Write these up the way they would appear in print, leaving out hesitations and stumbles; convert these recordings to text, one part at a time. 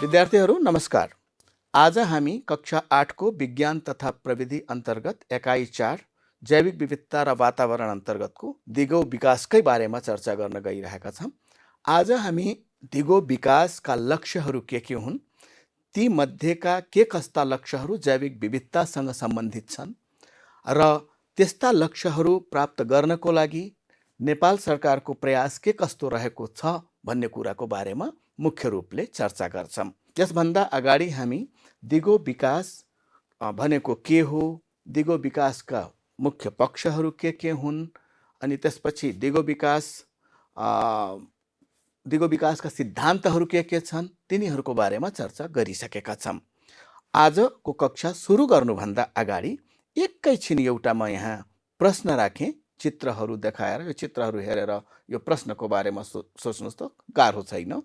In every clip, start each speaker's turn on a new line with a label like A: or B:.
A: विद्यार्थीहरू नमस्कार। आज हामी कक्षा 8 को विज्ञान तथा प्रविधि अन्तर्गत एकाइ 4 जैविक विविधता र वातावरण अन्तर्गतको दिगो विकासकै बारेमा चर्चा गर्न गइरहेका छौँ। आज हामी दिगो विकासका लक्ष्यहरू के हुन्, ती मध्येका के कस्ता लक्ष्यहरू जैविक विविधतासँग सम्बन्धित छन् र त्यस्ता लक्ष्यहरू प्राप्त गर्नको लागि नेपाल सरकारको प्रयास के कस्तो रहेको छ भन्ने कुराको बारेमा मुख्य रूपले चर्चा गर्छौं। यसभन्दा अगाडि हामी दिगो विकास भनेको के हो, दिगो विकासका मुख्य पक्षहरू के हुन्, अनि त्यसपछि दिगो विकासका सिद्धान्तहरू के छन्, तिनीहरूको बारेमा चर्चा गरिसकेका छौं। आजको कक्षा सुरु गर्नुभन्दा अगाडि एकैछिन एउटा म यहाँ प्रश्न राखेँ, चित्रहरू देखाएर यो चित्रहरू हेरेर यो प्रश्नको बारेमा सोच्नुहोस् त, गाह्रो छैन।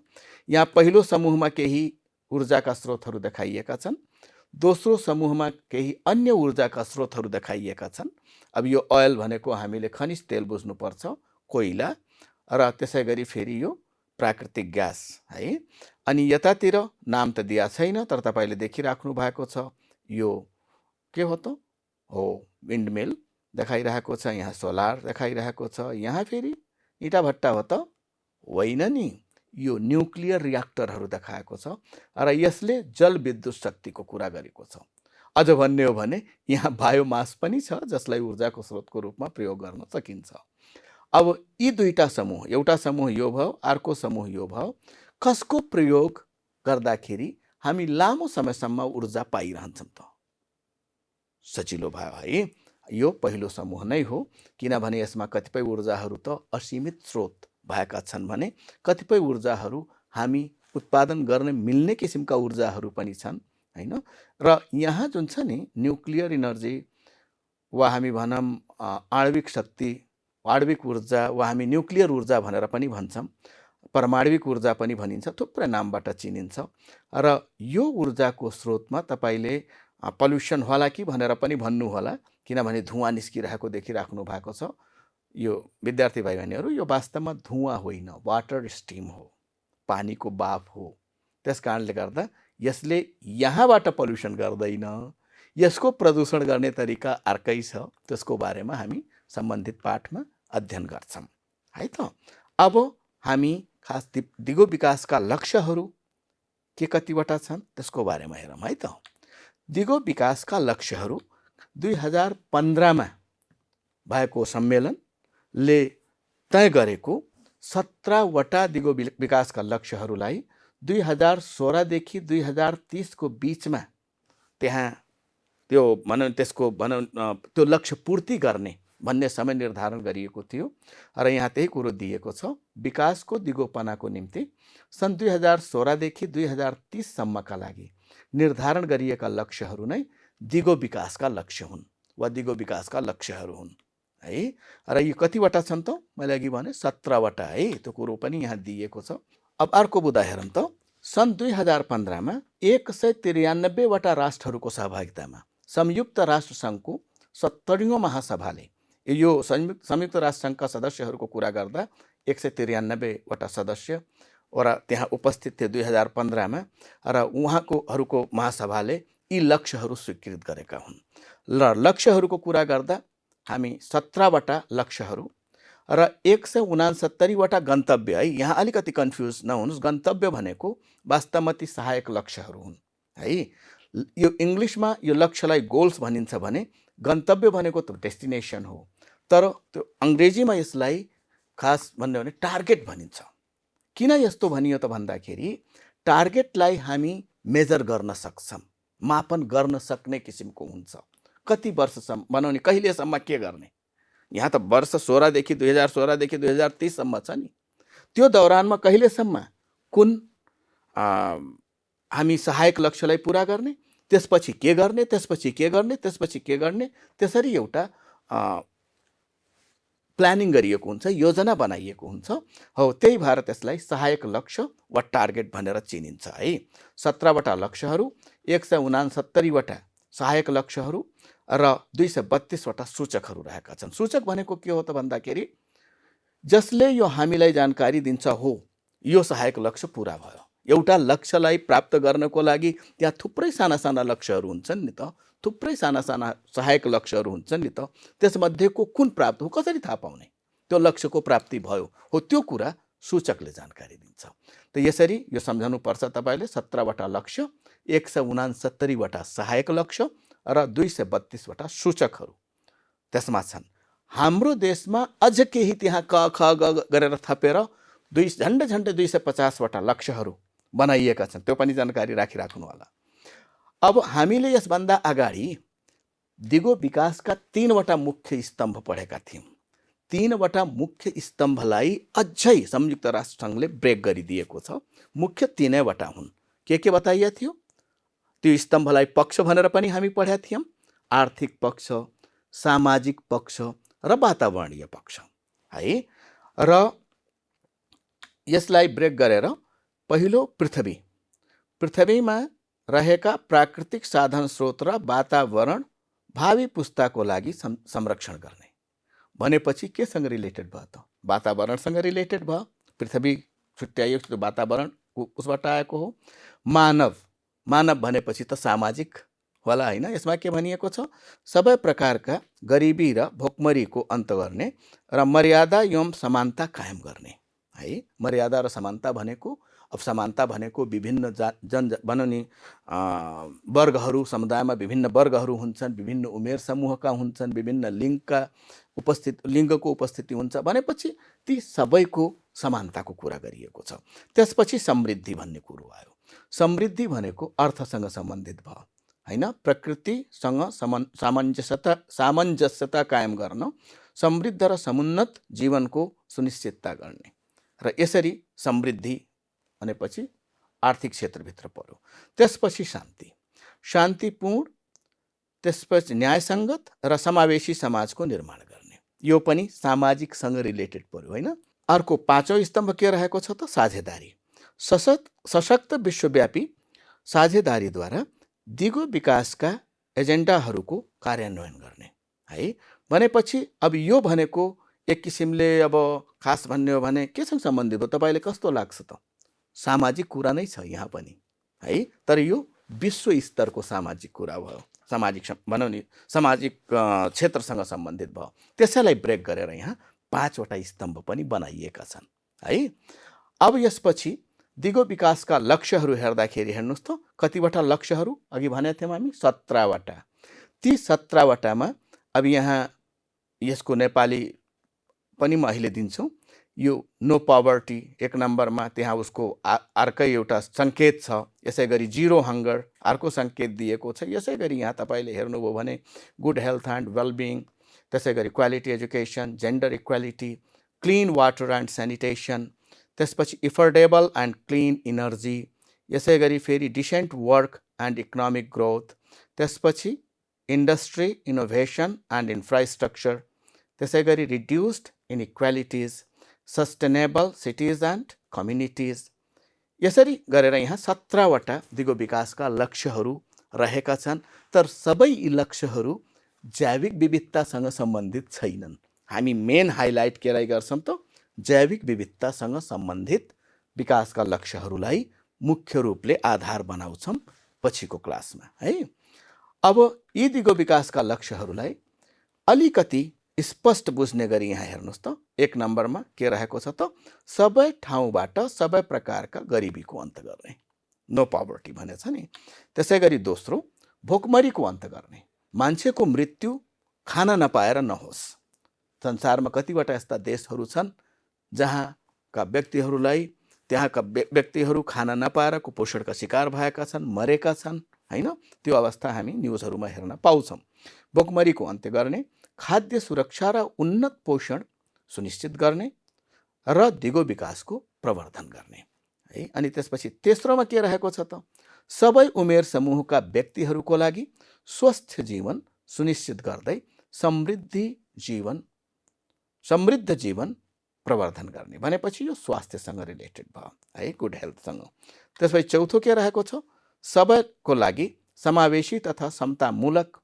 A: यहाँ पहिलो समूहमा केही ऊर्जाका स्रोतहरू देखाइएका छन्, दोस्रो समूहमा केही अन्य ऊर्जाका स्रोतहरू देखाइएका छन्। अब यो ओइल भनेको हामीले खनिज तेल बुझ्नुपर्छ, कोइला, र त्यसै गरी फेरि यो प्राकृतिक ग्यास है। अनि यतातिर नाम त दिया छैन, तर तपाईले देखिराख्नु भएको छ, यो के हो त? हो विन्डमिल देखाइरहेको छ, यहाँ सोलर देखाइरहेको छ, यहाँ फेरि इँटा भट्टा हो त? होइन नि, यो न्युक्लियर रियाक्टरहरू देखाएको छ र यसले जलविद्युत शक्तिको कुरा गरेको छ। अझ भन्ने हो भने यहाँ बायोमास पनि छ, जसलाई ऊर्जाको स्रोतको रूपमा प्रयोग गर्न सकिन्छ। अब यी दुईटा समूह, एउटा समूह यो भयो, अर्को समूह यो भयो, कसको प्रयोग गर्दाखेरि हामी लामो समयसम्म ऊर्जा पाइरहन्छौँ त? सजिलो भयो है, यो पहिलो समूह नै हो, किनभने यसमा कतिपय ऊर्जाहरू त असीमित स्रोत भएका छन् भने कतिपय ऊर्जाहरू हामी उत्पादन गर्न मिल्ने किसिमका ऊर्जाहरू पनि छन् हैन। र यहाँ जुन छ नि न्युक्लियर इनर्जी वा हामी भनौँ आणविक शक्ति, आणविक ऊर्जा वा हामी न्युक्लियर ऊर्जा भनेर पनि भन्छौँ, परमाणविक ऊर्जा पनि भनिन्छ, थुप्रै नामबाट चिनिन्छ। र यो ऊर्जाको स्रोतमा तपाईले पल्युसन होला कि भनेर पनि भन्नु होला, किनभने धुवाँ निस्किरहेको देखिराख्नु भएको छ। यो विद्यार्थी भाइ बहिनीहरू, यो वास्तवमा धुवाँ होइन, वाटर स्टिम हो, पानीको बाफ हो। त्यसकारणले गर्दा यसले यहाँबाट पल्युसन गर्दैन, यसको प्रदूषण गर्ने तरिका अर्कै छ, त्यसको बारेमा हामी सम्बन्धित पाठमा अध्ययन गर्छौं है त। अब हामी खास दिगो विकासका लक्ष्यहरू के कतिवटा छन् त्यसको बारेमा हेरौँ है त। दिगो विकासका लक्ष्यहरू 2015 मा भएको सम्मेलनले तय गरेको 17 वटा दिगो विकासका लक्ष्यहरूलाई 2016 देखि 2030 को बीचमा त्यहाँ त्यो लक्ष्य पूर्ति गर्ने भन्ने समय निर्धारण गरिएको थियो। र यहाँ त्यही कुरो दिएको छ, विकासको दिगोपनाको निम्ति सन् 2016 देखि 2030 सम्मका लागि निर्धारण गरिएका लक्ष्यहरू नै दिगो विकासका लक्ष्य हुन् वा दिगो विकासका लक्ष्यहरू हुन् है। र यो कतिवटा छन् त? मैले अघि भने 17 वटा है, त्यो कुरो पनि यहाँ दिएको छ। अब अर्को बुँदा हेरौँ त। सन् 2015 मा 193 वटा राष्ट्रहरूको सहभागितामा संयुक्त राष्ट्र सङ्घको 70औं महासभाले, यो संयुक्त राष्ट्र सङ्घका सदस्यहरूको कुरा गर्दा 193 वटा सदस्य र त्यहाँ उपस्थित थिए 2015 मा, र उहाँहरूको महासभाले यी लक्ष्यहरू स्वीकृत गरेका हुन्। र लक्ष्यहरूको कुरा गर्दा हामी 17 वटा लक्ष्यहरू र 169 वटा गन्तव्य है। यहाँ अलिकति कन्फ्युज नहुनुहोस्, गन्तव्य भनेको वास्तवमा ती सहायक लक्ष्यहरू हुन् है। यो इङ्ग्लिसमा यो लक्ष्यलाई गोल्स भनिन्छ भने गन्तव्य भनेको त डेस्टिनेसन हो, तर त्यो अङ्ग्रेजीमा यसलाई खास भन्यो भने टार्गेट भनिन्छ। किन यस्तो भनियो त भन्दाखेरि टार्गेटलाई हामी मेजर गर्न सक्छौँ, मापन गर्न सक्ने किसिमको हुन्छ। कति वर्षसम्म बनाउने, कहिलेसम्म के गर्ने। यहाँ त वर्ष 2016 देखि 2030 सम्म छ नि, त्यो दौरानमा कहिलेसम्म कुन हामी सहायक लक्ष्यलाई पुरा गर्ने, त्यसपछि के गर्ने, त्यसपछि के गर्ने, त्यसपछि के गर्ने, त्यसरी एउटा प्लानिङ गरिएको हुन्छ, योजना बनाइएको हुन्छ। हो, त्यही भएर त्यसलाई सहायक लक्ष्य वा टार्गेट भनेर चिनिन्छ है। 17 वटा लक्ष्यहरू, 169 वटा सहायक लक्ष्यहरू र 232 वटा सूचकहरू रहेका छन्। सूचक भनेको के हो त भन्दाखेरि जसले यो हामीलाई जानकारी दिन्छ, हो यो सहायक लक्ष्य पुरा भयो, एउटा लक्ष्यलाई प्राप्त गर्नको लागि त्यहाँ थुप्रै साना साना लक्ष्यहरू हुन्छन् नि त, थुप्रै साना साना सहायक लक्ष्यहरू हुन्छन् नि त। त्यसमध्येको कुन प्राप्त हो कसरी थाहा पाउने, त्यो लक्ष्यको प्राप्ति भयो हो, त्यो कुरा सूचकले जानकारी दिन्छ। त यसरी यो सम्झनुपर्छ तपाईँले, 17वटा लक्ष्य, 169वटा सहायक लक्ष्य र 232वटा सूचकहरू त्यसमा छन्। हाम्रो देशमा अझ केही त्यहाँ क ख ग गरेर थपेर झन्डै 250वटा लक्ष्यहरू बनाइएका छन्, त्यो पनि जानकारी राखिराख्नु होला। अब हामीले यसभन्दा अगाडि दिगो विकासका 3वटा मुख्य स्तम्भ पढेका थियौँ। 3वटा मुख्य स्तम्भलाई अझै संयुक्त राष्ट्र सङ्घले ब्रेक गरिदिएको छ। मुख्य 3वटा हुन्। के बताइए थियो? त्यो स्तम्भलाई पक्ष भनेर पनि हामी पढेका थियौँ। आर्थिक पक्ष, सामाजिक पक्ष र वातावरणीय पक्ष है। र यसलाई ब्रेक गरेर पहिलो पृथ्वीमा रहेका प्राकृतिक साधन स्रोत र वातावरण भावी पुस्ताको लागि संरक्षण गर्ने भनेपछि केसँग रिलेटेड भयो त? वातावरणसँग रिलेटेड भयो। पृथ्वी छुट्याइयो त्यो वातावरण उसबाट आएको हो। मानव भनेपछि त सामाजिक होला होइन। यसमा के भनिएको छ? सबै प्रकारका गरिबी र भोकमरीको अन्त गर्ने र मर्यादा एवं समानता कायम गर्ने है। मर्यादा र समानता भनेको, अब समानता भनेको विभिन्न भनौँ नि वर्गहरू, समुदायमा विभिन्न वर्गहरू हुन्छन्, विभिन्न उमेर समूहका हुन्छन्, विभिन्न लिङ्गको उपस्थिति हुन्छ भनेपछि ती सबैको समानताको कुरा गरिएको छ। त्यसपछि समृद्धि भन्ने कुरो आयो। समृद्धि भनेको अर्थसँग सम्बन्धित भयो होइन। प्रकृतिसँग सामञ्जस्यता कायम गर्न, समृद्ध र समुन्नत जीवनको सुनिश्चितता गर्ने र यसरी समृद्धि भनेपछि आर्थिक क्षेत्रभित्र पर्यो। त्यसपछि शान्तिपूर्ण, त्यसपछि न्यायसङ्गत र समावेशी समाजको निर्माण गर्ने, यो पनि सामाजिकसँग रिलेटेड पर्यो होइन। अर्को 5औं स्तम्भ के रहेको छ त? साझेदारी। सशक्त विश्वव्यापी साझेदारीद्वारा दिगो विकासका एजेन्डाहरूको कार्यान्वयन गर्ने है। भनेपछि अब यो भनेको एक किसिमले अब खास भन्ने हो भने केसँग सम्बन्धित हो तपाईँले कस्तो लाग्छ त? सामाजिक कुरा नै छ यहाँ पनि है। तर यो विश्व स्तरको सामाजिक कुरा भयो, सामाजिक भनौँ नि सामाजिक क्षेत्रसँग सम्बन्धित भयो। त्यसैलाई ब्रेक गरेर यहाँ 5वटा स्तम्भ पनि बनाइएका छन् है। अब यसपछि दिगो विकासका लक्ष्यहरू हेर्दाखेरि हेर्नुहोस् त, कतिवटा लक्ष्यहरू अघि भनेका थियौँ हामी? 17वटा। ती 17वटामा अब यहाँ यसको नेपाली पनि म अहिले दिन्छु। यो नो पवर्टी 1 नम्बरमा, त्यहाँ उसको अर्कै एउटा सङ्केत छ। यसै गरी 0 हङ्गर अर्को सङ्केत दिएको छ। यसै गरी यहाँ तपाईँले हेर्नुभयो भने गुड हेल्थ एन्ड वेलबिङ, त्यसै गरी quality education, gender equality, clean water and sanitation, त्यसपछि एफोर्डेबल एन्ड क्लिन इनर्जी, यसै गरी फेरि decent work and economic growth, त्यसपछि इन्डस्ट्री, इनोभेसन एन्ड इन्फ्रास्ट्रक्चर, त्यसै गरी reduced inequalities, sustainable cities and communities. यसरी गरेर यहाँ 17वटा दिगो विकासका लक्ष्यहरू रहेका छन्। तर सबै यी लक्ष्यहरू जैविक विविधतासँग सम्बन्धित छैनन्। हामी मेन हाइलाइट केलाई गर्छौँ त? जैविक विविधतासँग सम्बन्धित विकासका लक्ष्यहरूलाई मुख्य रूपले आधार बनाउँछौँ पछिको क्लासमा है। अब यी दिगो विकासका लक्ष्यहरूलाई अलिकति स्पष्ट बुझ्ने गरी यहाँ हेर्नुहोस् त। 1 नम्बरमा के रहेको छ त? सबै ठाउँबाट सबै प्रकारका गरिबीको अन्त गर्ने, नो पवर्टी भनेछ नि। त्यसै गरी दोस्रो, भोकमरीको अन्त गर्ने, मान्छेको मृत्यु खाना नपाएर नहोस्। संसारमा कतिवटा यस्ता देशहरू छन् जहाँका व्यक्तिहरू खाना नपाएर कुपोषणका शिकार भएका छन्, मरेका छन् होइन। त्यो अवस्था हामी न्युजहरूमा हेर्न पाउँछौँ। भोकमरीको अन्त्य गर्ने, खाद्य सुरक्षा र उन्नत पोषण सुनिश्चित गर्ने र दिगो विकासको प्रवर्धन गर्ने है। अनि त्यसपछि तेस्रोमा के रहेको छ त? सबै उमेर समूहका व्यक्तिहरूको लागि स्वस्थ जीवन सुनिश्चित गर्दै समृद्ध जीवन प्रवर्धन गर्ने भनेपछि यो स्वास्थ्यसँग रिलेटेड भयो है, गुड हेल्थसँग। त्यसपछि चौथो के रहेको छ? सबैको लागि समावेशी तथा समतामूलक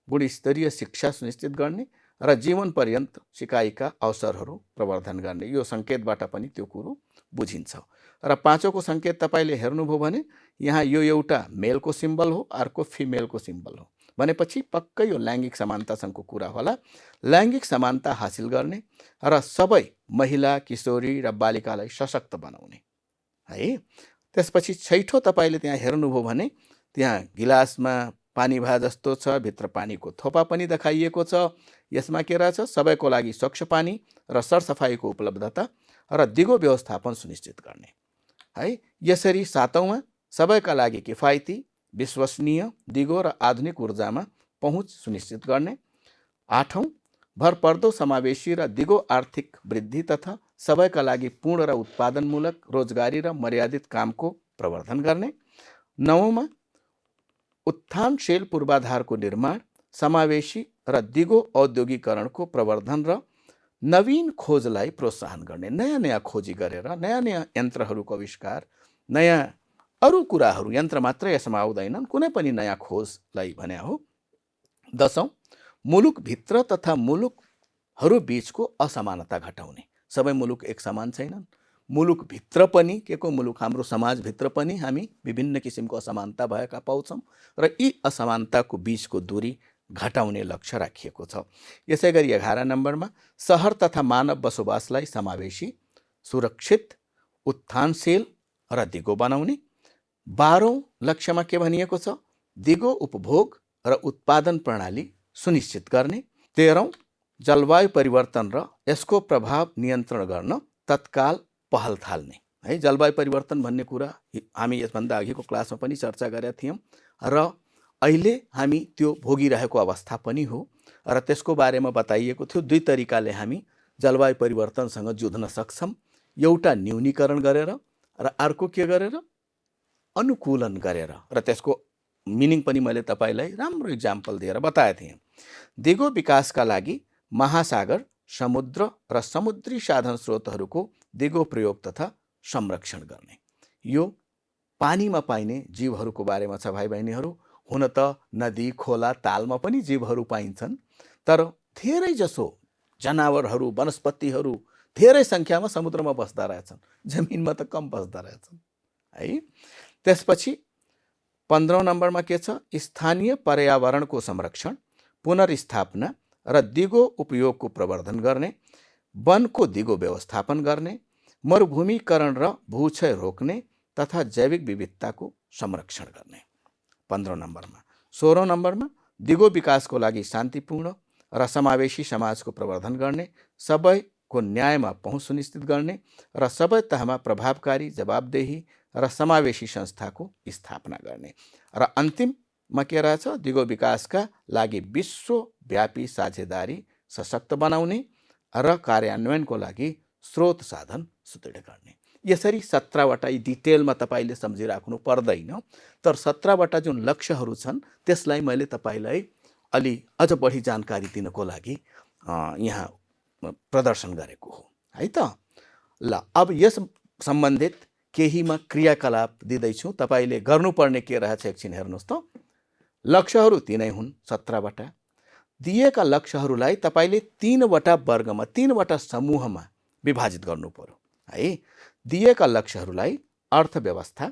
A: गुणस्तरीय शिक्षा सुनिश्चित गर्ने र जीवन पर्यन्त सिकाइका अवसरहरू प्रवर्धन गर्ने। यो सङ्केतबाट पनि त्यो कुरो बुझिन्छ। र पाँचौँको सङ्केत तपाईँले हेर्नुभयो भने यहाँ यो एउटा मेलको सिम्बल हो, अर्को फिमेलको सिम्बल हो भनेपछि पक्कै यो लैङ्गिक समानतासँगको कुरा होला। लैङ्गिक समानता हासिल गर्ने र सबै महिला, किशोरी र बालिकालाई सशक्त बनाउने है। त्यसपछि छैठौँ तपाईँले त्यहाँ हेर्नुभयो भने त्यहाँ गिलासमा पानी भए जस्तो छ, भित्र पानीको थोपा पनि देखाइएको छ। यसमा के रहेछ? सबैको लागि स्वच्छ पानी र सरसफाइको उपलब्धता र दिगो व्यवस्थापन सुनिश्चित गर्ने है। यसरी सातौँमा सबैका लागि किफायती, विश्वसनीय, दिगो र आधुनिक ऊर्जामा पहुँच सुनिश्चित गर्ने। आठौँ, भरपर्दो, समावेशी र दिगो आर्थिक वृद्धि तथा सबैका लागि पूर्ण र उत्पादनमूलक, रोजगारी र मर्यादित कामको प्रवर्धन गर्ने। नवौँमा उत्थानशील पूर्वाधारको निर्माण, समावेशी र दिगो औद्योगिकरणको प्रवर्धन र नवीन खोजलाई प्रोत्साहन गर्ने। नयाँ नयाँ खोजी गरेर नयाँ नयाँ यन्त्रहरूको आविष्कार, नयाँ अरू कुराहरू, यन्त्र मात्रै यसमा आउँदैनन्, कुनै पनि नयाँ खोजलाई भने हो। दसौँ, मुलुकभित्र तथा मुलुकहरू बीचको असमानता घटाउने। सबै मुलुक एक समान छैनन्। मुलुकभित्र पनि के को मुलुक, हाम्रो समाजभित्र पनि हामी विभिन्न किसिमको असमानता भएका पाउँछौँ र यी असमानताको बीचको दूरी घटाउने लक्ष्य राखिएको छ। यसै गरी 11 नम्बरमा सहर तथा मानव बसोबासलाई समावेशी, सुरक्षित, उत्थानशील र दिगो बनाउने। 12औं लक्ष्यमा के भनिएको छ? दिगो उपभोग र उत्पादन प्रणाली सुनिश्चित गर्ने। 13औं, जलवायु परिवर्तन र यसको प्रभाव नियन्त्रण गर्न तत्काल पहल थाल्ने है। जलवायु परिवर्तन भन्ने कुरा हामी यसभन्दा अघिको क्लासमा पनि चर्चा गरेका थियौँ र अहिले हामी त्यो भोगिरहेको अवस्था पनि हो र त्यसको बारेमा बताइएको थियो। दुई तरिकाले हामी जलवायु परिवर्तनसँग जुझ्न सक्छौँ। एउटा न्यूनीकरण गरेर र अर्को के गरेर? अनुकूलन गरेर। र त्यसको मिनिङ पनि मैले तपाईँलाई राम्रो इक्जाम्पल दिएर बताएको थिएँ। दिगो विकासका लागि महासागर, समुद्र र समुद्री साधन स्रोतहरूको दिगो प्रयोग तथा संरक्षण गर्ने। यो पानीमा पाइने जीवहरूको बारेमा छ भाइ बहिनीहरू। हुन त नदी, खोला, तालमा पनि जीवहरू पाइन्छन्, तर धेरै जसो जनावरहरू, वनस्पतिहरू धेरै सङ्ख्यामा समुद्रमा बस्दा रहेछन्, जमिनमा त कम बस्दा रहेछन् है। त्यसपछि 15औं नम्बरमा के छ? स्थानीय पर्यावरणको संरक्षण, पुनर्स्थापना र दिगो उपयोगको प्रवर्धन गर्ने। वनको दिगो व्यवस्थापन गर्ने, मरुभूमिकरण र भूक्षय रोक्ने तथा जैविक विविधताको संरक्षण गर्ने। 15 नम्बरमा। 16औं नम्बरमा दिगो विकासको लागि शान्तिपूर्ण र समावेशी समाजको प्रवर्धन गर्ने, सबैको न्यायमा पहुँच सुनिश्चित गर्ने र सबै तहमा प्रभावकारी, जवाबदेही र समावेशी संस्थाको स्थापना गर्ने। र अन्तिममा के रहेछ? दिगो विकासका लागि विश्वव्यापी साझेदारी सशक्त बनाउने र कार्यान्वयनको लागि स्रोत साधन सुदृढ गर्ने। यसरी 17वटा डिटेलमा तपाईँले सम्झिराख्नु पर्दैन, तर 17वटा जुन लक्ष्यहरू छन् त्यसलाई मैले तपाईँलाई अलि अझ बढी जानकारी दिनको लागि यहाँ प्रदर्शन गरेको हो है त। ल, अब यस सम्बन्धित केहीमा क्रियाकलाप दिँदैछु। तपाईँले गर्नुपर्ने के रहेछ एकछिन हेर्नुहोस् त। लक्ष्यहरू तिनै हुन् 17वटा। दिएका लक्ष्यहरूलाई तपाईँले 3वटा वर्गमा, 3वटा समूहमा विभाजित गर्नु पर्यो है। दिएका लक्ष्यहरूलाई अर्थव्यवस्था,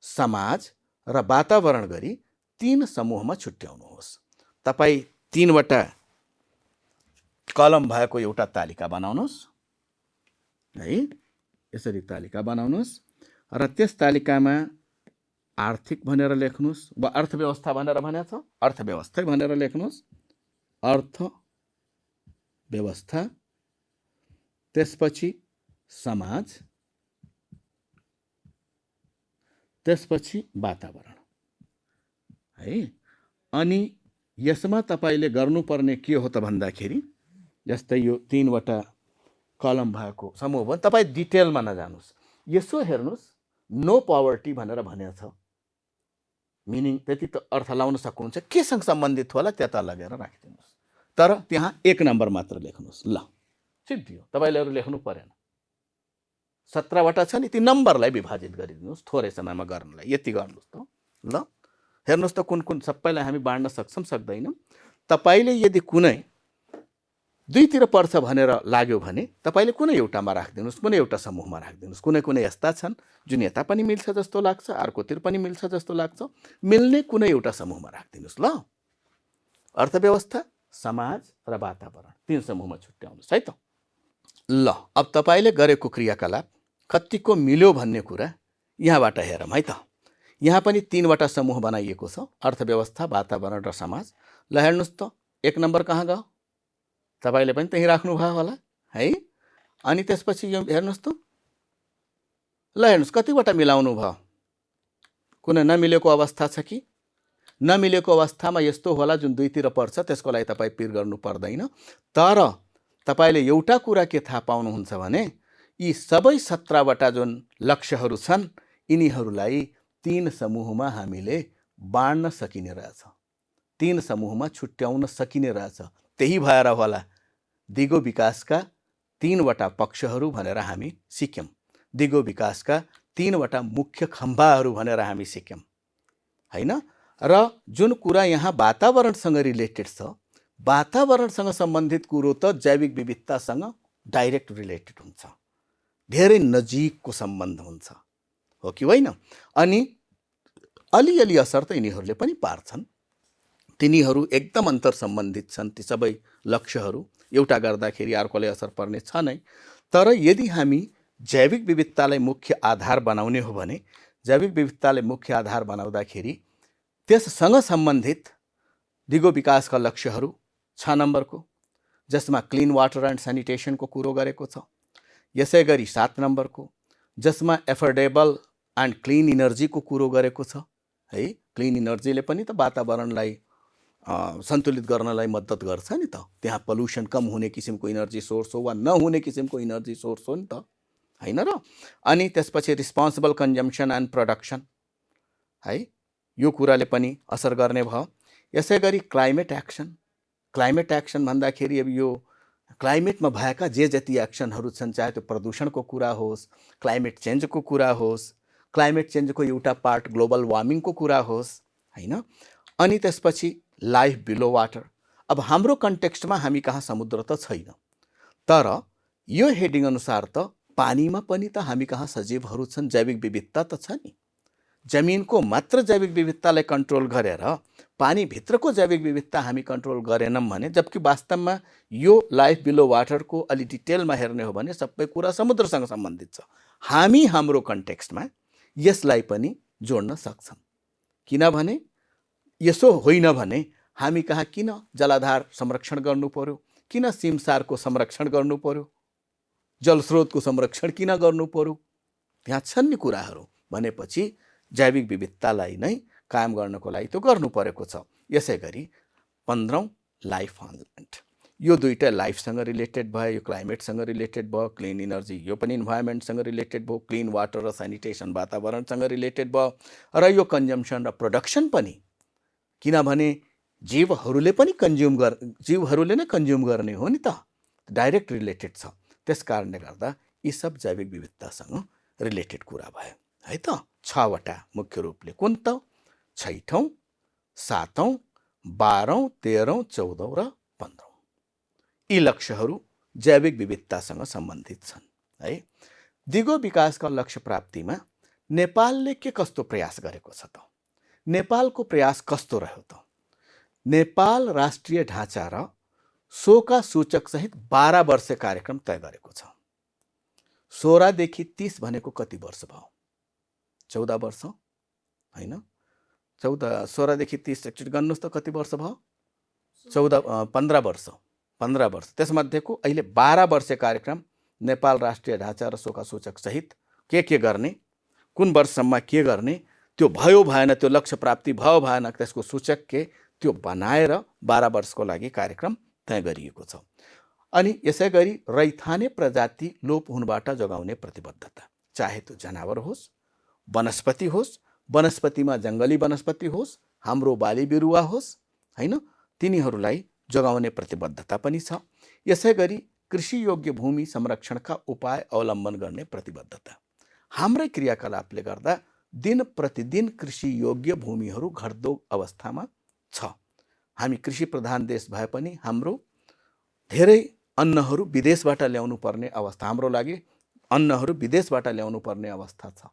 A: समाज र वातावरण गरी 3 समूहमा छुट्याउनुहोस्। तपाईँ 3वटा कलम भएको एउटा तालिका बनाउनुहोस् है। यसरी तालिका बनाउनुहोस् र त्यस तालिकामा आर्थिक भनेर लेख्नुहोस्, वा अर्थव्यवस्था भनेर भनेको छ, अर्थव्यवस्था भनेर लेख्नुहोस्। अर्थव्यवस्था, त्यसपछि समाज, त्यसपछि वातावरण है। अनि यसमा तपाईँले गर्नुपर्ने के हो त भन्दाखेरि, जस्तै यो 3वटा कलम भएको समूह भयो, तपाईँ डिटेलमा नजानुहोस्, यसो हेर्नुहोस्। नो पवर्टी भनेर भनेको छ, मिनिङ त्यति त अर्थ लाउन सक्नुहुन्छ, केसँग सम्बन्धित होला त्यता लगेर राखिदिनुहोस्। तर त्यहाँ 1 नम्बर मात्र लेख्नुहोस्। ल, सिद्धियो, तपाईँले अरू लेख्नु परेन। 17वटा छ नि, ती नम्बरलाई विभाजित गरिदिनुहोस् थोरै समयमा गर्नलाई। यति गर्नुहोस् त। ल, हेर्नुहोस् त कुन कुन सबैलाई हामी बाँड्न सक्छौँ सक्दैनौँ। तपाईँले यदि कुनै दुईतिर पर्छ भनेर लाग्यो भने तपाईँले कुनै एउटामा राखिदिनुहोस्, कुनै एउटा समूहमा राखिदिनुहोस्। कुनै कुनै यस्ता छन् जुन यता पनि मिल्छ जस्तो लाग्छ, अर्कोतिर पनि मिल्छ जस्तो लाग्छ, मिल्ने कुनै एउटा समूहमा राखिदिनुहोस्। ल, अर्थव्यवस्था, समाज र वातावरण, 3 समूहमा छुट्याउनुहोस् है त। ल, अब तपाईँले गरेको क्रियाकलाप कतिको मिल्यो भन्ने कुरा यहाँबाट हेरौँ है त। यहाँ पनि 3वटा समूह बनाइएको छ, अर्थव्यवस्था, वातावरण र समाज। ल हेर्नुहोस् त, 1 नम्बर कहाँ गयो? तपाईँले पनि त्यहीँ राख्नुभयो होला है। अनि त्यसपछि यो हेर्नुहोस् त, ल हेर्नुहोस् कतिवटा मिलाउनु भयो। कुनै नमिलेको अवस्था छ कि? नमिलेको अवस्थामा यस्तो होला जुन दुईतिर पर्छ, त्यसको लागि तपाईँ पिर गर्नु पर्दैन। तर तपाईँले एउटा कुरा के थाहा पाउनुहुन्छ भने यी सबै 17वटा जुन लक्ष्यहरू छन्, यिनीहरूलाई 3 समूहमा हामीले बाँड्न सकिने रहेछ, 3 समूहमा छुट्याउन सकिने रहेछ। त्यही भएर होला दिगो विकासका 3वटा पक्षहरू भनेर हामी सिक्यौँ, दिगो विकासका 3वटा मुख्य खम्बाहरू भनेर हामी सिक्यौँ हैन। र जुन कुरा यहाँ वातावरणसँग रिलेटेड छ, वातावरणसँग सम्बन्धित कुरो त जैविक विविधतासँग डाइरेक्ट रिलेटेड हुन्छ, धेरै नजिकको सम्बन्ध हुन्छ, हो कि होइन? अनि अलिअलि असर त यिनीहरूले पनि पार्छन्, तिनीहरू एकदम अन्तर सम्बन्धित छन्। ती सबै लक्ष्यहरू एउटा गर्दाखेरि अर्कोले असर पर्ने छ नै। तर यदि हामी जैविक विविधतालाई मुख्य आधार बनाउने हो भने, जैविक विविधतालाई मुख्य आधार बनाउँदाखेरि त्यससँग सम्बन्धित दिगो विकासका लक्ष्यहरू 6 नम्बरको, जसमा क्लिन वाटर एन्ड सेनिटेसनको कुरो गरेको छ। यसै गरी 7 नम्बरको, जसमा एफोर्डेबल एन्ड क्लिन इनर्जीको कुरो गरेको छ है। क्लिन इनर्जीले पनि त वातावरणलाई सन्तुलित गर्नलाई मद्दत गर्छ नि त। त्यहाँ पल्युसन कम हुने किसिमको इनर्जी सोर्स हो वा नहुने किसिमको इनर्जी सोर्स हो नि त, हैन र? अनि त्यसपछि रिस्पोन्सिबल कन्जम्सन एन्ड प्रोडक्सन है, यो कुराले पनि असर गर्ने भयो। यसै गरी क्लाइमेट एक्सन, क्लाइमेट एक्सन भन्दाखेरि अब यो क्लाइमेटमा भएका जे जति एक्सनहरू छन्, चाहे त्यो प्रदूषणको कुरा होस्, क्लाइमेट चेन्जको कुरा होस्, क्लाइमेट चेन्जको एउटा पार्ट ग्लोबल वार्मिङको कुरा होस् हैन। अनि त्यसपछि लाइफ बिलो वाटर। अब हाम्रो कन्टेक्स्टमा हामी कहाँ समुद्र त छैन, तर यो हेडिङ अनुसार त पानीमा पनि त हामी कहाँ सजीवहरू छन्, जैविक विविधता त छ नि। जमिनको मात्र जैविक विविधतालाई कन्ट्रोल गरेर पानीभित्रको जैविक विविधता हामी कन्ट्रोल गरेनौँ भने, जबकि वास्तवमा यो लाइफ बिलो वाटरको अलि डिटेलमा हेर्ने हो भने सबै कुरा समुद्रसँग सम्बन्धित छ। हामी हाम्रो कन्टेक्स्टमा यसलाई पनि जोड्न सक्छौँ, किनभने यसो होइन भने हामी कहाँ किन जलाधार संरक्षण गर्नु पर्यो, किन सिमसारको संरक्षण गर्नु पर्यो, जलस्रोतको संरक्षण किन गर्नु पर्यो? त्यहाँ छन् नि कुराहरू भनेपछि जैविक विविधतालाई नै कायम गर्नको लागि त्यो गर्नु परेको छ। यसै गरी 15औं लाइफ अन ल्यान्ड, यो दुईटा लाइफसँग रिलेटेड भयो, यो क्लाइमेटसँग रिलेटेड भयो। क्लिन इनर्जी यो पनि इन्भाइरोमेन्टसँग रिलेटेड भयो, क्लिन वाटर र सेनिटेसन वातावरणसँग रिलेटेड भयो। र यो कन्जम्सन र प्रोडक्सन पनि, किनभने जीवहरूले नै कन्ज्युम गर्ने हो नि त, डाइरेक्ट रिलेटेड छ। त्यस कारणले गर्दा यी सब जैविक विविधतासँग रिलेटेड कुरा भयो है त। 6वटा मुख्य रूपले, कुन त? 6औं, 7औं, 12औं, 13औं, 14औं र 15औं, यी लक्ष्यहरू जैविक विविधतासँग सम्बन्धित छन् है। दिगो विकासका लक्ष्य प्राप्तिमा नेपालले के कस्तो प्रयास गरेको छ त? नेपालको प्रयास कस्तो रह्यो त? नेपाल राष्ट्रिय ढाँचा र सोका सूचक सहित 12 वर्ष कार्यक्रम तय गरेको छ। 16 देखि 30 भनेको कति वर्ष भयो? 14 वर्ष हैन? 16 देखि 30 एकचोटि गर्नुहोस् त कति वर्ष भयो? 15 वर्ष। 15 वर्ष। त्यसमध्येको अहिले 12 वर्ष कार्यक्रम नेपाल राष्ट्रिय ढाँचा र सोका सूचक सहित के गर्ने, कुन वर्षसम्म के गर्ने, त्यो भयो भएन, त्यो लक्ष्य प्राप्ति भयो भएन, त्यसको सूचक के, त्यो बनाएर 12 वर्षको लागि कार्यक्रम तय गरिएको छ। अनि यसै गरी रैथाने प्रजाति लोप हुनबाट जोगाउने प्रतिबद्धता, चाहे त्यो जनावर होस्, वनस्पति होस्, वनस्पतिमा जङ्गली वनस्पति होस्, हाम्रो बाली बिरुवा होस् हैन, तिनीहरूलाई जोगाउने प्रतिबद्धता पनि छ। यसै गरी कृषि योग्य भूमि संरक्षणका उपाय अवलम्बन गर्ने प्रतिबद्धता। हाम्रै क्रियाकलापले गर्दा दिन प्रतिदिन कृषि योग्य भूमिहरू घट्दो अवस्थामा छ। हामी कृषि प्रधान देश भए पनि हाम्रो धेरै अन्नहरू विदेशबाट ल्याउनु पर्ने अवस्था, हाम्रो लागि अन्नहरू विदेशबाट ल्याउनु पर्ने अवस्था छ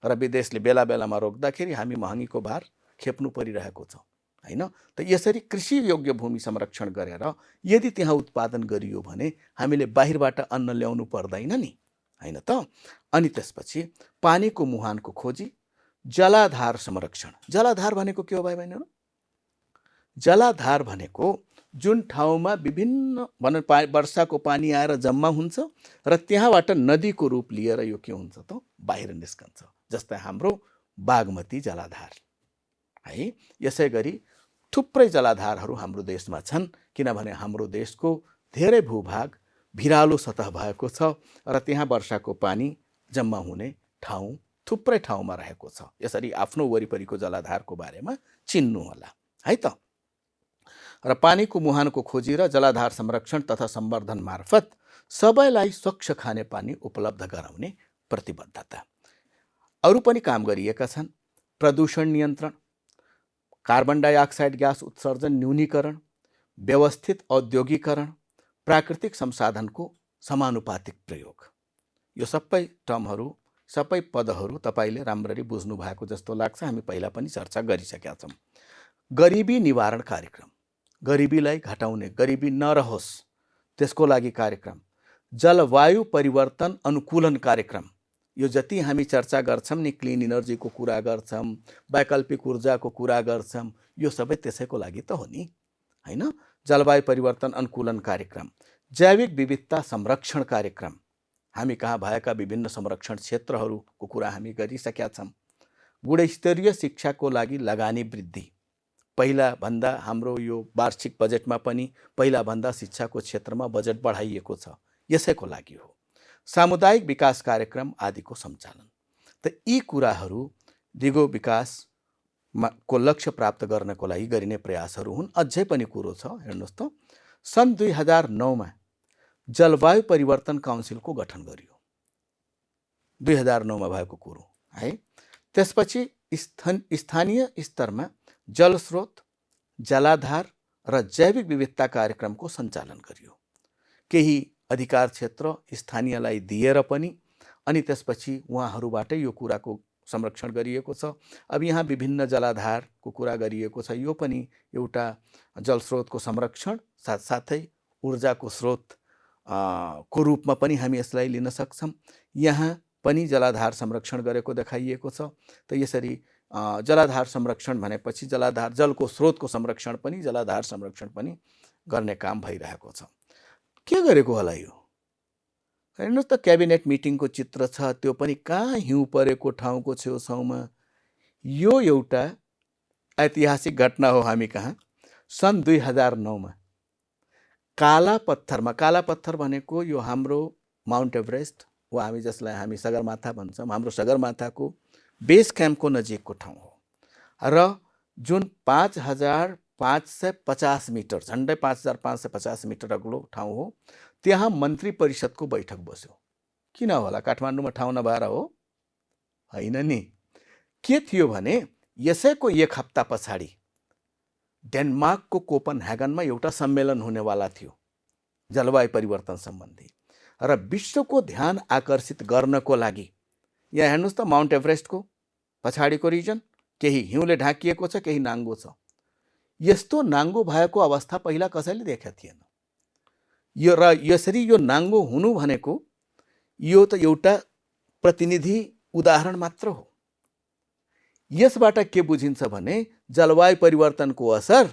A: र विदेशले बेला बेलामा रोक्दाखेरि हामी महँगीको भार खेप्नु परिरहेको छ हैन। त यसरी कृषि योग्य भूमि संरक्षण गरेर यदि त्यहाँ उत्पादन गरियो भने हामीले बाहिरबाट अन्न ल्याउनु पर्दैन नि, हैन त। अनि त्यसपछि पानीको मुहानको खोजी, जलाधार संरक्षण। जलाधार भनेको के हो भाइ बहिनीहरू? जलाधार भनेको जुन ठाउँमा विभिन्न वर्षाको पानी आएर जम्मा हुन्छ र त्यहाँबाट नदीको रूप लिएर यो के हुन्छ त बाहिर निस्कन्छ, जस्तै हाम्रो बागमती जलाधार है। यसै गरी थुप्रै जलाधारहरू हाम्रो देशमा छन्, किनभने हाम्रो देशको धेरै भूभाग भिरालो सतह भएको छ र त्यहाँ वर्षाको पानी जम्मा हुने ठाउँ थुप्रै ठाउँमा रहेको छ। यसरी आफ्नो वरिपरिको जलाधारको बारेमा चिन्नु होला है त। र पानीको मुहानको खोजी र जलाधार संरक्षण तथा सम्वर्धन मार्फत सबैलाई स्वच्छ खाने पानी उपलब्ध गराउने प्रतिबद्धता। अरू पनि काम गरिएका छन्। प्रदूषण नियन्त्रण, कार्बन डाइअक्साइड ग्यास उत्सर्जन न्यूनीकरण, व्यवस्थित औद्योगिकरण, प्राकृतिक संसाधनको समानुपातिक प्रयोग। यो सबै टर्महरू, सबै पदहरू तपाईँले राम्ररी बुझ्नु भएको जस्तो लाग्छ। हामी पहिला पनि चर्चा गरिसकेका छौँ। गरिबी निवारण कार्यक्रम, गरिबीलाई घटाउने, गरिबी नरहोस् त्यसको लागि कार्यक्रम। जलवायु परिवर्तन अनुकूलन कार्यक्रम, यो जति हामी चर्चा गर्छौँ नि, क्लिन इनर्जीको कुरा गर्छौँ, वैकल्पिक ऊर्जाको कुरा गर्छौँ, यो सबै त्यसैको लागि त हो नि, हैन। जलवायु परिवर्तन अनुकूलन कार्यक्रम, जैविक विविधता संरक्षण कार्यक्रम, हामी कहाँ भएका विभिन्न संरक्षण क्षेत्रहरूको कुरा हामी गरिसकेका छौँ। गुणस्तरीय शिक्षाको लागि लगानी वृद्धि, पहिला भन्दा हाम्रो यो वार्षिक बजेटमा पनि पहिला भन्दा शिक्षाको क्षेत्रमा बजेट बढाइएको छ, यसैको लागि हो। सामुदायिक विकास कार्यक्रम आदिको सञ्चालन। त यी कुराहरू दिगो विकासको लक्ष्य प्राप्त गर्नको लागि गरिने प्रयासहरू हुन्। अझै पनि कुरो छ, हेर्नुहोस् त, सन् 2009मा जलवायु परिवर्तन काउन्सिलको गठन गरियो, 2009मा भएको कुरो है। त्यसपछि स्थानीय स्तरमा जलस्रोत, जलाधार र जैविक विविधता कार्यक्रमको सञ्चालन गरियो। केही अधिकार क्षेत्र स्थानीयलाई दिएर पनि, अनि त्यसपछि उहाँहरूबाटै यो कुराको संरक्षण गरिएको छ। अब यहाँ विभिन्न जलाधारको कुरा गरिएको छ, यो पनि एउटा जलस्रोतको संरक्षण साथसाथै ऊर्जाको स्रोत को रूपमा पनि हामी यसलाई लिन सक्छौँ। यहाँ पनि जलाधार संरक्षण गरेको देखाइएको छ। त यसरी जलाधार संरक्षण भनेपछि जलाधार, जलको स्रोतको संरक्षण पनि, जलाधार संरक्षण पनि गर्ने काम भइरहेको छ। के गरेको होला यो? हेर्नुहोस् त, क्याबिनेट मिटिङको चित्र छ, त्यो पनि कहाँ हिउँ परेको ठाउँको छेउछाउमा। यो एउटा ऐतिहासिक घटना हो हामी कहाँ। सन् 2009मा काला पत्थरमा, काला पत्थर भनेको यो हाम्रो माउन्ट एभरेस्ट वा हामी जसलाई हामी सगरमाथा भन्छौँ, हाम्रो सगरमाथाको बेस क्याम्पको नजिकको ठाउँ हो र जुन 5550 मिटर, झन्डै 5550 मिटर अग्लो ठाउँ हो। त्यहाँ मन्त्री परिषदको बैठक बस्यो। किन होला? काठमाडौँमा ठाउँ नभएर हो? होइन नि। के थियो भने यसैको एक हप्ता पछाडि डेनमार्कको कोपनहेगनमा एउटा सम्मेलन हुनेवाला थियो जलवायु परिवर्तन सम्बन्धी, र विश्वको ध्यान आकर्षित गर्नको लागि। यहाँ हेर्नुहोस् त, माउन्ट एभरेस्टको पछाडिको रिजन केही हिउँले ढाकिएको छ, केही नाङ्गो छ। यस्तो नाङ्गो भएको अवस्था पहिला कसैले देखेको थिएन। यो र यसरी यो नाङ्गो हुनु भनेको यो त एउटा प्रतिनिधि उदाहरण मात्र हो। यसबाट के बुझिन्छ भने जलवायु परिवर्तनको असर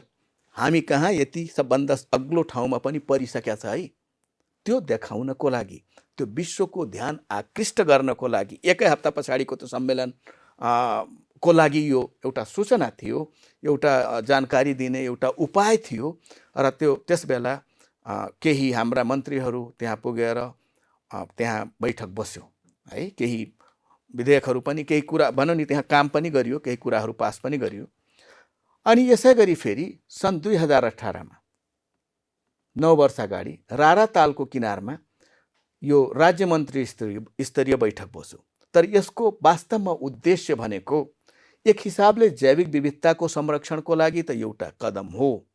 A: हामी कहाँ यति सबभन्दा अग्लो ठाउँमा पनि परिसकेको छ है। त्यो देखाउनको लागि, त्यो विश्वको ध्यान आकृष्ट गर्नको लागि एकै हप्ता पछाडिको त्यो सम्मेलन को लागि यो एउटा सूचना थियो, एउटा जानकारी दिने एउटा उपाय थियो। र त्यो त्यसबेला केही हाम्रा मन्त्रीहरू त्यहाँ पुगेर त्यहाँ बैठक बस्यो है। केही विधेयकहरू पनि, केही कुरा भनौँ नि, त्यहाँ काम पनि गरियो, केही कुराहरू पास पनि गरियो। अनि यसै गरी फेरि सन् 2018मा 9 वर्ष अगाडि रारा तालको किनारमा यो राज्य मन्त्री स्तरीय बैठक बस्यो। तर यसको वास्तवमा उद्देश्य भनेको एक हिसाबले जैविक विविधताको संरक्षणको लागि त एउटा कदम हो,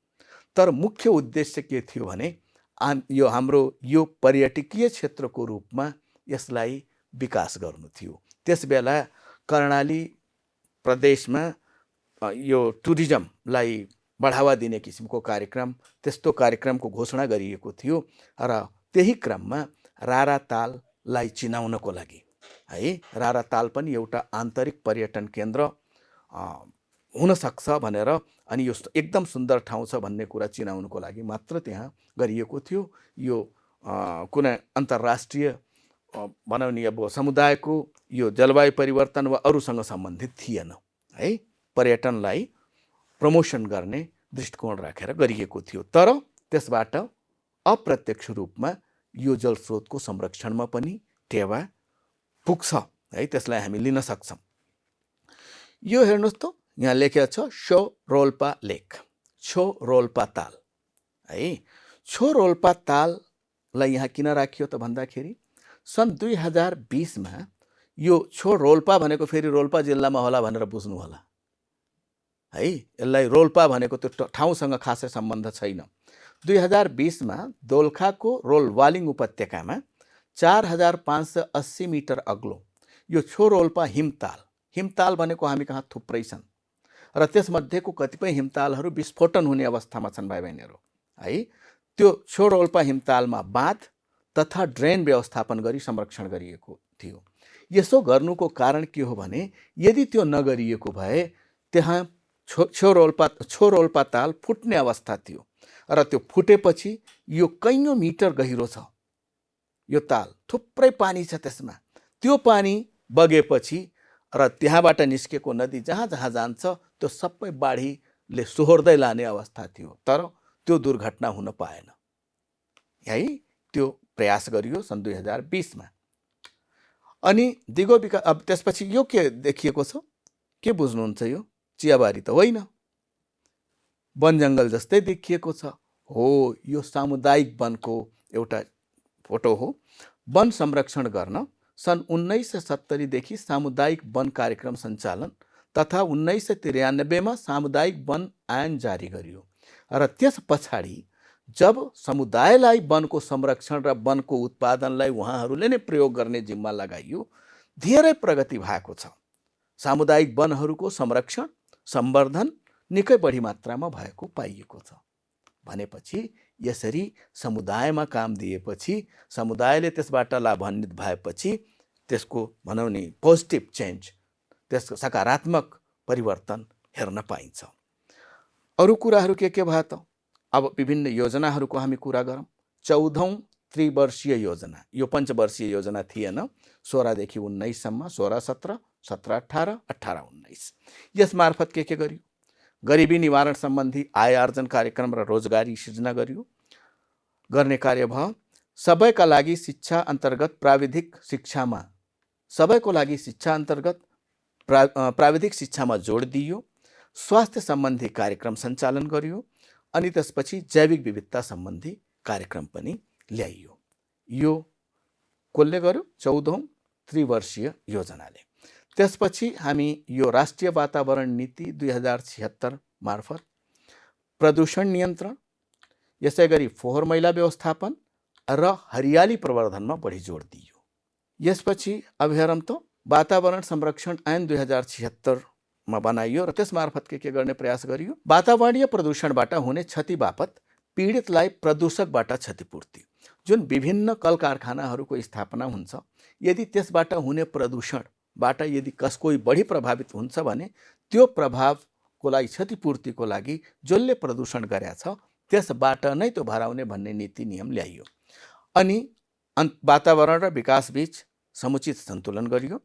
A: तर मुख्य उद्देश्य के थियो भने यो हाम्रो यो पर्यटकीय क्षेत्रको रूपमा यसलाई विकास गर्नु थियो। त्यसबेला कर्णाली प्रदेशमा यो टुरिज्मलाई बढावा दिने किसिमको कार्यक्रम, त्यस्तो कार्यक्रमको घोषणा गरिएको थियो र त्यही क्रममा राराताललाई चिनाउनको लागि है, राराताल पनि एउटा आन्तरिक पर्यटन केन्द्र हुन सक्छ भनेर अनि यो एकदम सुन्दर ठाउँ छ भन्ने कुरा चिनाउनको लागि मात्र त्यहाँ गरिएको थियो। यो कुनै अन्तर्राष्ट्रिय भनौँ नि अब समुदायको यो जलवायु परिवर्तन वा अरूसँग सम्बन्धित थिएन है, पर्यटनलाई प्रमोसन गर्ने दृष्टिकोण राखेर गरिएको थियो। तर त्यसबाट अप्रत्यक्ष रूपमा यो जलस्रोतको संरक्षणमा पनि टेवा पुग्छ है, त्यसलाई हामी लिन सक्छौँ। यो हेर्नुहोस् त, यहाँ लेखेको छ छो रोल्पा लेक, छो रोल्पा ताल है। छो रोल्पा ताललाई यहाँ किन राखियो त भन्दाखेरि सन् 2020मा यो छो रोल्पा भनेको फेरि रोल्पा जिल्लामा होला भनेर बुझ्नु होला है, यसलाई रोल्पा भनेको त्यो ठाउँसँग खासै सम्बन्ध छैन। 2020मा दोलखाको रोलवालिङ उपत्यकामा 4580 मिटर अग्लो यो छो रोल्पा हिमताल, हिमताल भनेको हामी कहाँ थुप्रै छन् र त्यसमध्येको कतिपय हिमतालहरू विस्फोटन हुने अवस्थामा छन् भाइ बहिनीहरू है। त्यो छो रोल्पा हिमतालमा बाँध तथा ड्रेन व्यवस्थापन गरी संरक्षण गरिएको थियो। यसो गर्नुको कारण के हो भने यदि त्यो नगरिएको भए त्यहाँ छो रोल्पा ताल फुट्ने अवस्था थियो र त्यो फुटेपछि यो कैयौँ मिटर गहिरो छ यो ताल, थुप्रै पानी छ त्यसमा। त्यो पानी बगेपछि र त्यहाँबाट निस्केको नदी जहाँ जहाँ जान्छ त्यो सबै बाढीले सोहोर्दै लाने अवस्था थियो, तर त्यो दुर्घटना हुन पाएन है। त्यो प्रयास गरियो सन् 2020मा। अनि दिगो विकास, अब त्यसपछि यो के देखिएको छ, के बुझ्नुहुन्छ? यो चियाबारी त होइन, वन जङ्गल जस्तै देखिएको छ। हो, यो सामुदायिक वनको एउटा फोटो हो। वन संरक्षण गर्न सन् 1970 देखि सामुदायिक वन कार्यक्रम सञ्चालन तथा 1993मा सामुदायिक वन ऐन जारी गरियो र त्यस पछाडि जब समुदायलाई वनको संरक्षण र वनको उत्पादनलाई उहाँहरूले नै प्रयोग गर्ने जिम्मा लगाइयो, धेरै प्रगति भएको छ। सामुदायिक वनहरूको संरक्षण सम्वर्धन निकै बढी मात्रामा भएको पाइएको छ। भनेपछि यसरी समुदायमा काम दिएपछि, समुदायले त्यसबाट लाभान्वित भएपछि त्यसको भनौँ नि पोजिटिभ चेन्ज, त्यसको सकारात्मक परिवर्तन हेर्न पाइन्छ। अरू कुराहरू के भयो त? अब विभिन्न योजनाहरूको हामी कुरा गरौँ। 14औं त्रिवर्षीय योजना, यो पञ्चवर्षीय योजना थिएन, 16 देखि 19सम्म, 16-17, 17-18, 18-19। यसमार्फत के गरियो? गरिबी निवारण सम्बन्धी आय आर्जन कार्यक्रम र रोजगारी सृजना गरियो, गर्ने कार्य भयो। सबैका लागि शिक्षा अन्तर्गत प्राविधिक शिक्षामा, सबैको लागि शिक्षा अन्तर्गत प्राविधिक शिक्षामा जोड दिइयो। स्वास्थ्य सम्बन्धी कार्यक्रम सञ्चालन गरियो अनि त्यसपछि जैविक विविधता सम्बन्धी कार्यक्रम पनि ल्याइयो। यो कसले गर्यो? 14औं त्रिवर्षीय योजनाले। त्यसपछि हामी यो राष्ट्रिय वातावरण नीति 2076 मार्फत प्रदूषण नियन्त्रण, यसै गरी फोहोर मैला व्यवस्थापन र हरियाली प्रवर्धनमा बढी जोड दिइयो। यसपछि अब हेरौँ त, वातावरण संरक्षण ऐन 2076मा बनाइयो र त्यसमार्फत के गर्ने प्रयास गरियो? वातावरणीय प्रदूषणबाट हुने क्षति बापत पीडितलाई प्रदूषकबाट क्षतिपूर्ति, जुन विभिन्न कल कारखानाहरूको स्थापना हुन्छ, यदि त्यसबाट हुने प्रदूषणबाट यदि कोही बढी प्रभावित हुन्छ भने त्यो प्रभावको लागि क्षतिपूर्तिको लागि जसले प्रदूषण गरेछ त्यसबाट नै त्यो भराउने भन्ने नीति नियम ल्याइयो। अनि वातावरण र विकास बीच समुचित सन्तुलन गरियो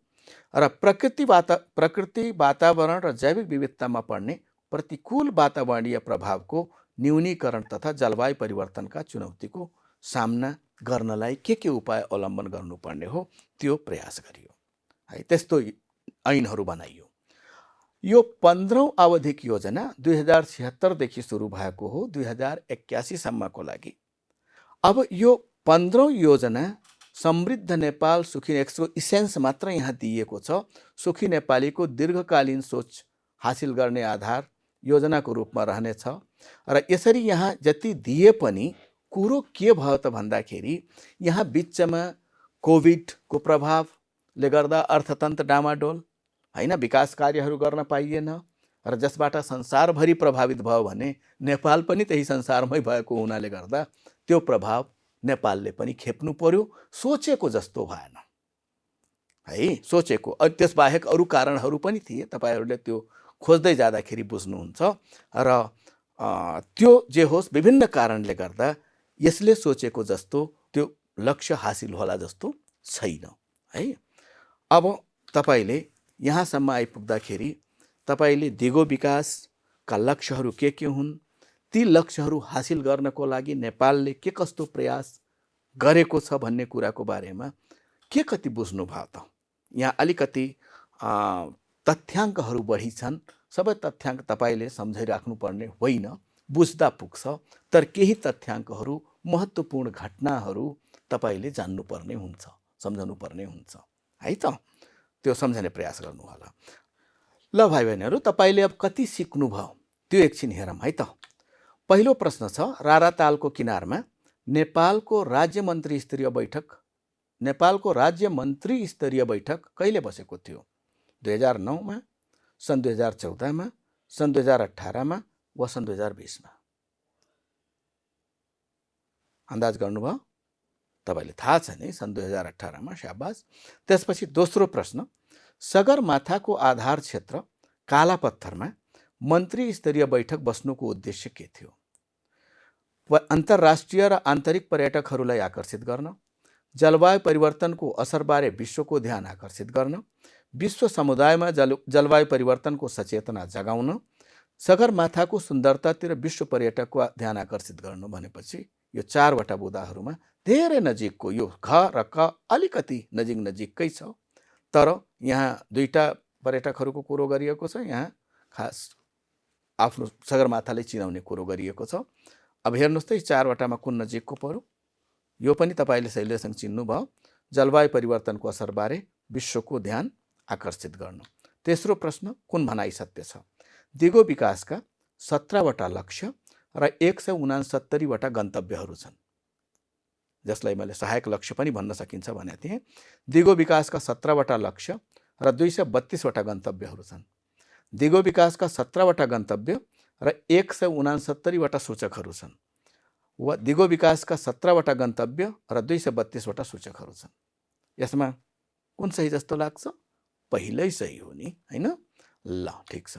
A: र प्रकृति, वातावरण र जैविक विविधतामा पर्ने प्रतिकूल वातावरणीय प्रभावको न्यूनीकरण तथा जलवायु परिवर्तनका चुनौतीको सामना गर्नलाई के उपाय अवलम्बन गर्नुपर्ने हो त्यो प्रयास गरियो है। त्यस्तो ऐनहरू बनाइयो। यो 15औं अवधिक योजना 2076 देखि सुरु भएको हो 2081 सम्मको लागि। अब यो 15औं योजना समृद्ध नेपाल सुखी, यसको इसेन्स मात्र यहाँ दिएको छ। सुखी नेपालीको दीर्घकालीन सोच हासिल गर्ने आधार योजनाको रूपमा रहनेछ र यसरी यहाँ जति दिए पनि कुरो के भयो त भन्दाखेरि यहाँ बिचमा कोभिडको प्रभावले गर्दा अर्थतन्त्र डामाडोल, होइन, विकास कार्यहरू गर्न पाइएन र जसबाट संसारभरि प्रभावित भयो भने नेपाल पनि त्यही संसारमै भएको हुनाले गर्दा त्यो प्रभाव नेपालले पनि खेप्नु पर्यो। सोचेको जस्तो भएन है, सोचेको। त्यसबाहेक अरू कारणहरू पनि थिए, तपाईँहरूले त्यो खोज्दै जाँदाखेरि बुझ्नुहुन्छ। र त्यो जे होस्, विभिन्न कारणले गर्दा यसले सोचेको जस्तो त्यो लक्ष्य हासिल होला जस्तो छैन है। अब तपाईँले यहाँसम्म आइपुग्दाखेरि तपाईँले दिगो विकासका लक्ष्यहरू के हुन्, ती लक्ष्यहरू हासिल गर्नको लागि नेपालले के कस्तो प्रयास गरेको छ भन्ने कुराको बारेमा के कति बुझ्नुभयो त? यहाँ अलिकति तथ्याङ्कहरू बढी छन्। सबै तथ्याङ्क तपाईँले सम्झिराख्नुपर्ने होइन, बुझ्दा पुग्छ। तर केही तथ्याङ्कहरू, महत्त्वपूर्ण घटनाहरू तपाईँले जान्नुपर्ने हुन्छ, सम्झनुपर्ने हुन्छ है त। त्यो सम्झने प्रयास गर्नु होला। ल भाइ बहिनीहरू, तपाईँले अब कति सिक्नुभयो त्यो एकछिन हेरौँ है त। पहिलो प्रश्न छ, रारातालको किनारमा नेपालको राज्य मन्त्री स्तरीय बैठक कहिले बसेको थियो? 2009मा, सन् 2014मा, सन् 2018मा वा सन् 2020मा? अन्दाज गर्नुभयो? तपाईँले थाहा छ नि, सन् 2018मा। स्याबास। त्यसपछि दोस्रो प्रश्न, सगरमाथाको आधार क्षेत्र कालापत्थरमा मन्त्री स्तरीय बैठक बस्नुको उद्देश्य के थियो? अन्तर्राष्ट्रिय र आन्तरिक पर्यटकहरूलाई आकर्षित गर्न, जलवायु परिवर्तनको असरबारे विश्वको ध्यान आकर्षित गर्न, विश्व समुदायमा जलवायु परिवर्तनको सचेतना जगाउन, सगरमाथाको सुन्दरतातिर विश्व पर्यटकको ध्यान आकर्षित गर्नु भनेपछि यो चारवटा बुदाहरूमा धेरै नजिकको, यो घ र क अलिकति नजिकै छ। तर यहाँ दुईटा पर्यटकहरूको कुरो गरिएको छ, यहाँ खास आफ्नो सगरमाथाले चिनाउने कुरो गरिएको छ। अब हेर्नुहोस् त, यी चारवटामा कुन नजिकको पर्यो? यो पनि तपाईँले शैलीसँग चिन्नुभयो। जलवायु परिवर्तनको असरबारे विश्वको ध्यान आकर्षित गर्नु। तेस्रो प्रश्न, कुन भनाइ सत्य छ? दिगो विकासका 17वटा लक्ष्य र 169वटा गन्तव्यहरू छन्, जसलाई मैले सहायक लक्ष्य पनि भन्न सकिन्छ भनेको थिएँ। दिगो विकासका 17वटा लक्ष्य र 232वटा गन्तव्यहरू छन्। दिगो विकासका 17वटा गन्तव्य र 169वटा सूचकहरू छन्, वा दिगो विकासका 17वटा गन्तव्य र 232वटा सूचकहरू छन्। यसमा कुन सही जस्तो लाग्छ? पहिल्यै सही हो नि, होइन? ल, ठिक छ।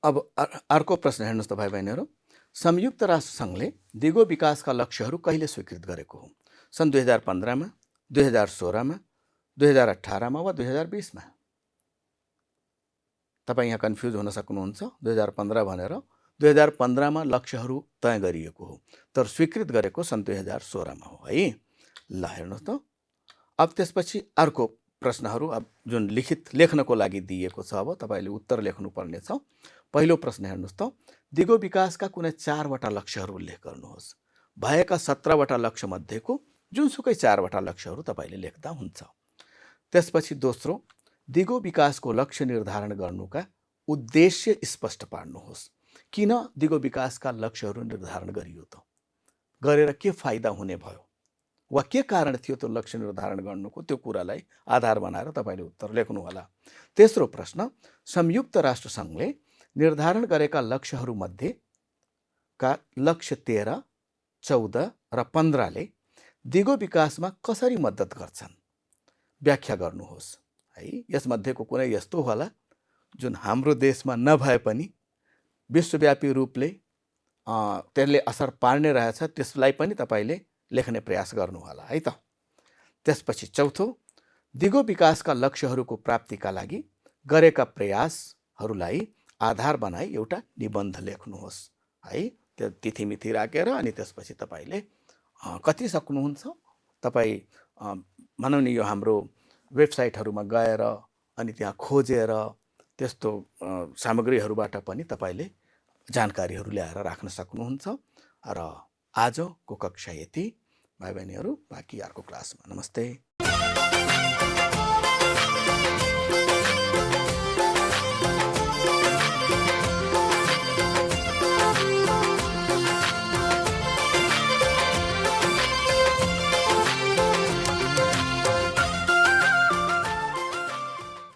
A: अब अर्को प्रश्न हेर्नुहोस् त भाइ बहिनीहरू, संयुक्त राष्ट्र सङ्घले दिगो विकासका लक्ष्यहरू कहिले स्वीकृत गरेको हो? सन् 2015मा, 2016मा, 2018मा वा 2020मा? तपाईँ यहाँ कन्फ्युज हुन सक्नुहुन्छ। 2015 भनेर 2015मा लक्ष्यहरू तय गरिएको हो, तर स्वीकृत गरेको सन् 2016मा हो है। ल, हेर्नुहोस् त। अब त्यसपछि अर्को प्रश्नहरू, अब जुन लेख्नको लागि दिएको छ, अब तपाईँले उत्तर लेख्नुपर्ने छ। पहिलो प्रश्न हेर्नुहोस् त, दिगो विकासका कुनै 4वटा लक्ष्यहरू उल्लेख गर्नुहोस्। भएका 17वटा लक्ष्य मध्येको जुनसुकै 4वटा लक्ष्यहरू तपाईँले लेख्दा हुन्छ। त्यसपछि दोस्रो, दिगो विकासको लक्ष्य निर्धारण गर्नुका उद्देश्य स्पष्ट पार्नुहोस्। किन दिगो विकासका लक्ष्यहरू निर्धारण गरियो त? गरेर के फाइदा हुने भयो, वा के कारण थियो त्यो लक्ष्य निर्धारण गर्नुको? त्यो कुरालाई आधार बनाएर तपाईँले उत्तर लेख्नु होला। तेस्रो प्रश्न, संयुक्त राष्ट्र सङ्घले निर्धारण गरेका लक्ष्यहरूमध्येका लक्ष्य 13, 14 र 15ले दिगो विकासमा कसरी मद्दत गर्छन्? व्याख्या गर्नुहोस् है। यसमध्येको कुनै यस्तो होला जुन हाम्रो देशमा नभए पनि विश्वव्यापी रूपले त्यसले असर पार्ने रहेछ, त्यसलाई पनि तपाईँले लेख्ने प्रयास गर्नु होला है त। त्यसपछि चौथो, दिगो विकासका लक्ष्यहरूको प्राप्तिका लागि गरेका प्रयासहरूलाई आधार बनाई एउटा निबन्ध लेख्नुहोस् है। त्यो तिथिमिथि राखेर अनि त्यसपछि तपाईँले कति सक्नुहुन्छ, तपाईँ भनौँ नि यो हाम्रो वेबसाइटहरूमा गएर अनि त्यहाँ खोजेर त्यस्तो सामग्रीहरूबाट पनि तपाईँले जानकारीहरू ल्याएर राख्न सक्नुहुन्छ। र आजको कक्षा यति भाइ बहिनीहरू, बाँकी अर्को क्लासमा। नमस्ते।